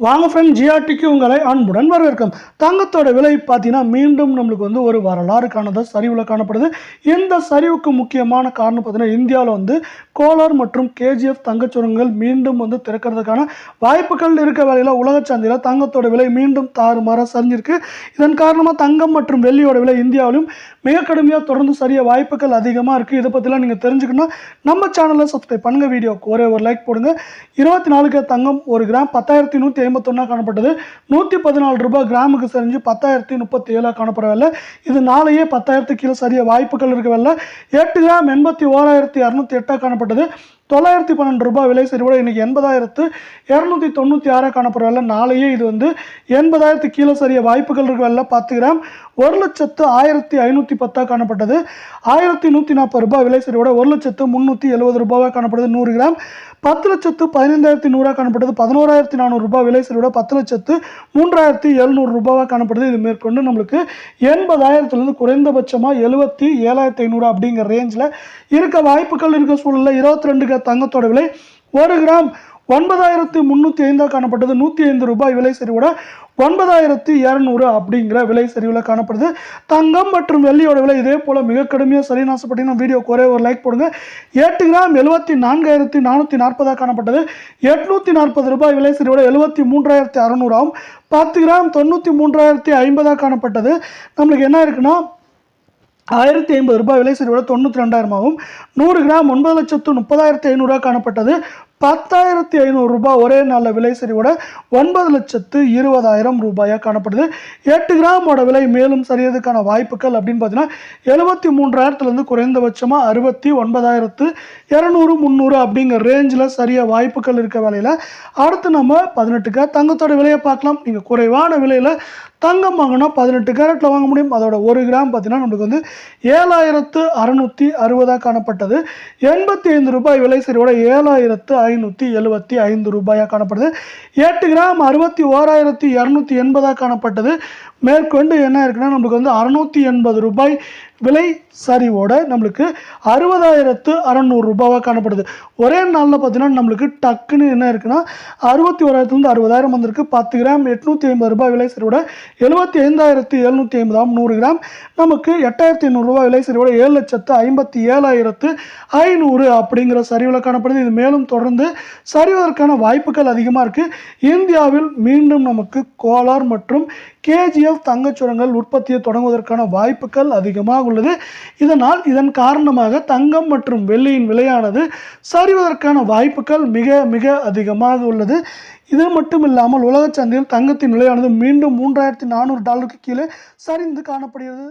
வாங்க ஃப்ரெண்ட், ஜிஆர்டிக்கு உங்களை அன்புடன் வரவேற்கும். தங்கத்தோட விலை பார்த்தீங்கன்னா மீண்டும் நம்மளுக்கு ஒரு வரலாறு காணாத சரிவில் காணப்படுது. இந்த சரிவுக்கு முக்கியமான காரணம் பார்த்தீங்கன்னா இந்தியாவில் கோலார் மற்றும் கேஜிஎஃப் தங்கச்சுரங்கங்கள் மீண்டும் திறக்கிறதுக்கான வாய்ப்புகள் இருக்க வேலையில் உலக சந்தையில் தங்கத்தோட விலை மீண்டும் தாறுமாறாக சரிஞ்சிருக்கு. இதன் காரணமாக தங்கம் மற்றும் வெள்ளியோட விலை இந்தியாவிலும் மிக கடுமையாக தொடர்ந்து சரிய வாய்ப்புகள் அதிகமாக இருக்குது. இதை பற்றிலாம் நீங்கள் தெரிஞ்சுக்கணும், நம்ம சேனலை சப்ஸ்கிரைப் பண்ணுங்கள், வீடியோக்கு ஒரே ஒரு லைக் போடுங்க. 24K தங்கம் 1 கிராம் 10,151 காணப்பட்டது. 114 ரூபாய் கிராமுக்கு சரிஞ்சு 10,037 காணப்படவில்லை. இது நாளையே 10,000 கீழே சரிய வாய்ப்புகள் இருக்கவில்லை. 8 கிராம் 81,208 காணப்பட்டது. 912 ரூபாய் விலை சரிவோட இன்னைக்கு 80,296 காணப்படவில்லை. நாளையே இது 80,000 கீழே சரிய வாய்ப்புகள் இருக்கவில்லை. 10 கிராம் 1,01,510 காணப்பட்டது. 1,140 ரூபாய் விலை சரிவோட 1,0370 ரூபாய் காணப்படுது. 100 கிராம் 10,15,100 காணப்பட்டது. 11,400 ரூபாய் விலை சரிவோட 10,03,700 ரூபாய் காணப்படுது. இது மேற்கொண்டு நம்மளுக்கு 80,000 குறைந்தபட்சமாக 77,500 அப்படிங்கிற ரேஞ்சில் இருக்க வாய்ப்புகள் இருக்க சூழலில் 22K தங்கத்தோட விலை 1 கிராம் 9,305 காணப்பட்டது. 105 ரூபாய் விலை சரிவோட 9,200 அப்படிங்கிற விலை சரிவில் காணப்படுது. தங்கம் மற்றும் வெள்ளியோட விலை இதே போல் மிக கடுமையாக சரின்னு ஆசைப்பட்டீங்கன்னா வீடியோக்கு ஒரே ஒரு லைக் போடுங்க. 8 கிராம் 74,440 காணப்பட்டது. 840 ரூபாய் விலை சரிவோட 73,600 ஆகும். 10 கிராம் 93,050 காணப்பட்டது. நம்மளுக்கு என்ன இருக்குன்னா 1,050 ரூபாய் விலை சரிவோட 92,000 ஆகும். 100 கிராம் 9,30,500 காணப்பட்டது. 10,500 ரூபாய் ஒரே நல்ல விலை சரிவோட 9,20,000 ரூபாயாக காணப்படுது. 8 கிராமோட விலை மேலும் சரியதுக்கான வாய்ப்புகள் அப்படின்னு பார்த்தீங்கன்னா 73,000 குறைந்தபட்சமாக 69,200 300 அப்படிங்கிற ரேஞ்சில் சரிய வாய்ப்புகள் இருக்க வேலையில் அடுத்து நம்ம 18K தங்கத்தோட விலையை பார்க்கலாம். நீங்கள் குறைவான விலையில் தங்கம் வாங்கினா 18 கேரட்டில் வாங்க முடியும். அதோட 1 கிராம் பார்த்தீங்கன்னா நம்மளுக்கு 7,660 காணப்பட்டது. 85 ரூபாய் விலை சரிவோட 7,575 ரூபாயாக காணப்படுது. 8 கிராம் 61,280 காணப்பட்டது. மேற்கொண்டு என்ன இருக்குன்னா நம்மளுக்கு 680 ரூபாய் விலை சரிவோட நம்மளுக்கு 60,600 ரூபாவாக காணப்படுது. ஒரே நாளில் பார்த்தீங்கன்னா நம்மளுக்கு டக்குன்னு என்ன இருக்குன்னா 61,000 60,000 வந்திருக்கு. 10 கிராம் 850 ரூபாய் விலை சரிவோட 75,750 ஆகும். 100 கிராம் நமக்கு 8,500 ரூபாய் விலை சரிவோட 7,57,500 அப்படிங்கிற சரிவில் காணப்படுது. இது மேலும் தொடர்ந்து சரிவதற்கான வாய்ப்புகள் அதிகமாக இருக்குது. இந்தியாவில் மீண்டும் நமக்கு கோலார் மற்றும் கேஜிஎஃப் தங்கச்சுரங்கங்கள் உற்பத்தியை தொடங்குவதற்கான வாய்ப்புகள் அதிகமாக உள்ளது. இதன் காரணமாக தங்கம் மற்றும் வெள்ளியின் விலையானது சரிவதற்கான வாய்ப்புகள் மிக மிக அதிகமாக உள்ளது. இது மட்டும் இல்லாமல் உலக சந்தையில் தங்கத்தின் விலையானது மீண்டும் $3,400 கீழே சரிந்து காணப்படுகிறது.